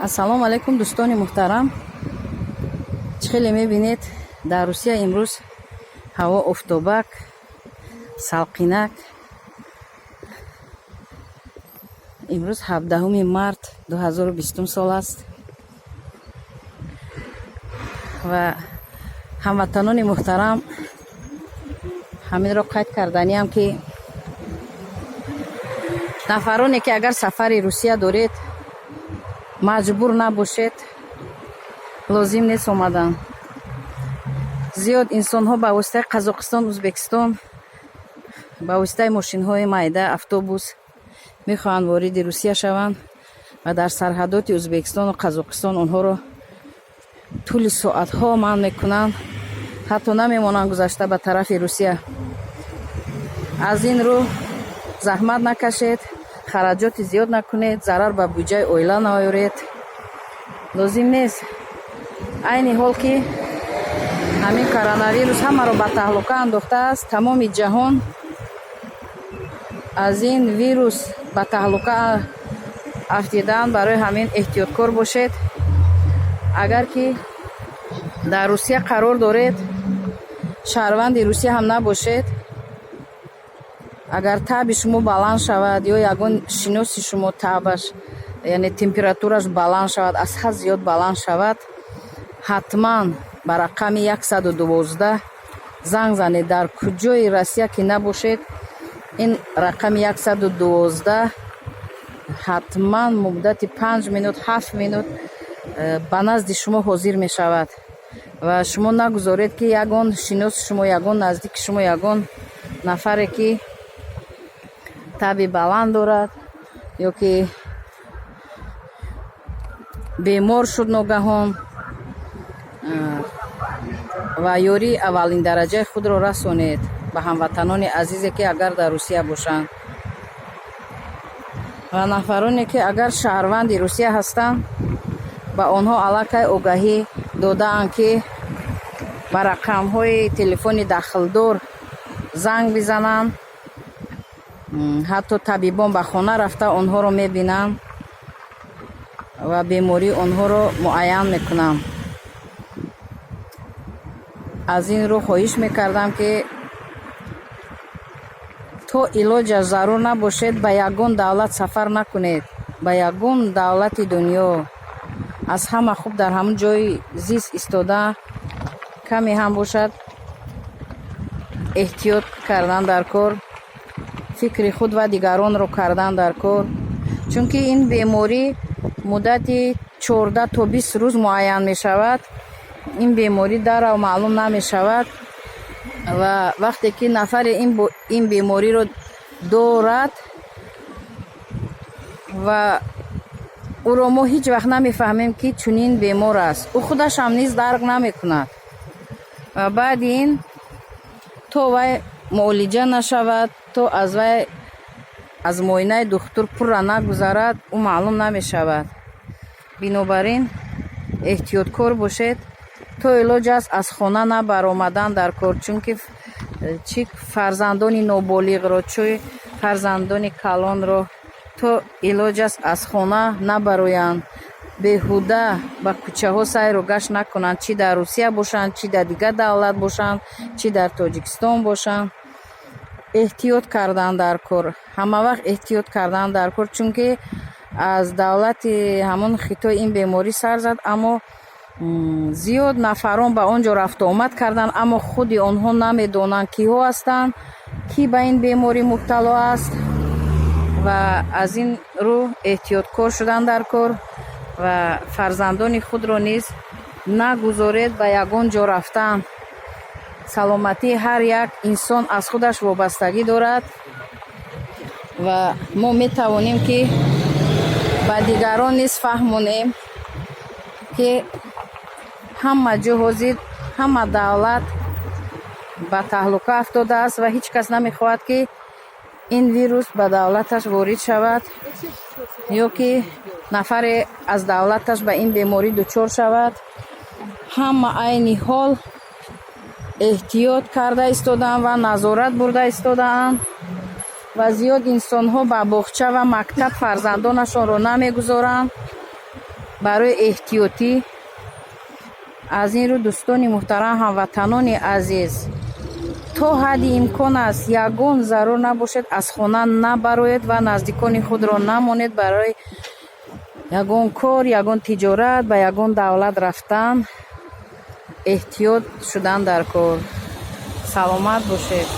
ассалому алайкум дӯстони муҳтарам. Чӣ хеле мебинед дар Русия имрӯз ҳаво офтобак, салқинак. имрӯз 17 март 2020 сол аст ва ҳамватанони муҳтарам, ҳаминро қайд карданиам ки нафароне ки агар сафари Русия доред, маҷбур набошед, лозим нест омадан. зиёд инсонҳо ба воситаи Қазоқистон, Узбекистон, ба воситаи мошинҳои майда, автобус мехоҳанд вориди Русия шаванд ва дар сарҳадоти Узбекистону Қазоқистон онҳоро тӯли соатҳо манъ мекунанд, ҳатто намемонанд гузашта ба тарафи Русия. аз ин рӯ заҳмат накашед, хараҷоти зиёд накунед, зарар ба буҷаи оила наёред. лозим нест. айни ҳол ки ҳамин коронавирус ҳамаро ба таҳлука андохтааст, тамоми ҷаҳон аз ин вирус ба таҳлука афтидаанд. барои ҳамин эҳтиёткор бошед. агар ки дар Русия қарор доред, шаҳрванди Русия ҳам набошед, агар таби шумо баланд шавад ё ягон шиноси шумо табаш, яъне температураш баланд шавад, аз ҳад зиёд баланд шавад, ҳатман ба рақами 112 занг занед. дар куҷои Россия ки набошед, ин рақами 112 ҳатман муддати 5 минут 7 минут ба назди шумо ҳозир мешавад ва шумо нагузоред ки ягон шиноси шумо, ягон наздики шумо, ягон нафаре ки таби баланд дорад ё ки бемор шуд ногаҳон ва ёрии аввалин дараҷаи худро расонед ба ҳамватанони азизе ки агар дар Русия бошанд. ва нафароне ки агар шаҳрванди Русия ҳастанд, ба онҳо аллакай огаҳӣ додаанд ки ба рақамҳои телефони дахлдор занг бизананд. ҳатто табибон ба хона рафта онҳоро мебинанд ва бемории онҳоро муайян мекунанд. аз ин рӯ хоҳиш мекардам ки то илоҷаш зарур набошед, ба ягон давлат сафар накунед, ба ягон давлати дунё. аз ҳама хуб дар ҳамон ҷои зист истода, каме ҳам бошад эҳтиёт кардан дар кор, фикри худ ва дигаронро кардан дар кор. чунки ин беморӣ муддати 14 то 20 рӯз муайян мешавад. ин беморӣ дарав маълум намешавад ва вақте ки нафаре ин бемориро дорад ва ӯро мо ҳеҷ вақт намефаҳмем ки чунин бемор аст, ӯ худашам низ дарк намекунад ва баъди ин то вай муолиҷа нашавад, то аз вай аз муоинаи духтур пурра нагузарад, ӯ маълум намешавад. бинобар ин эҳтиёткор бошед, то илоҷ аст аз хона набаромадан дар кор, чунки чӣ фарзандони ноболиғро, чӣ фарзандони калонро то илоҷ аст аз хона набароянд, беҳуда ба кӯчаҳо сайру гашт накунанд, чӣ дар Русия бошанд, чӣ дар дигар давлат бошанд, чӣ дар Тоҷикистон бошанд. эҳтиёт кардан дар кор, ҳамавақт эҳтиёт кардан дар кор, чунки аз давлати ҳамон хитой ин беморӣ сар зад, аммо зиёд нафарон ба он ҷо рафту омад карданд, аммо худи онҳо намедонанд киҳо ҳастанд, кӣ ба ин беморӣ мубтало аст. ва аз ин рӯ эҳтиёткор шудан дар кор ва фарзандони худро низ нагузоред ба ягон ҷо рафтан. саломатии ҳар як инсон аз худаш вобастагӣ дорад ва мо метавонем ки ба дигарон низ фаҳмонем ки ҳама ҷо ҳозир, ҳама давлат ба таҳлука афтодааст ва ҳеҷ кас намехоҳад ки ин вирус ба давлаташ ворид шавад ё ки нафаре аз давлаташ ба ин беморӣ дучор шавад. ҳама айни ҳол эҳтиёт карда истодаанд ва назорат бурда истодаанд ва зиёд инсонҳо ба боғча ва мактаб фарзандонашонро намегузоранд барои эҳтиётӣ аз ин рӯ дӯстони муҳтарам, ҳамватанони азиз, то ҳадди имкон аст ягон зарур набошед аз хона набароед ва наздикони худро намонед. Барои ягон кор, ягон тиҷорат, ба ягон давлат рафтан эҳтиёт шудан дар кор. саломат бошед.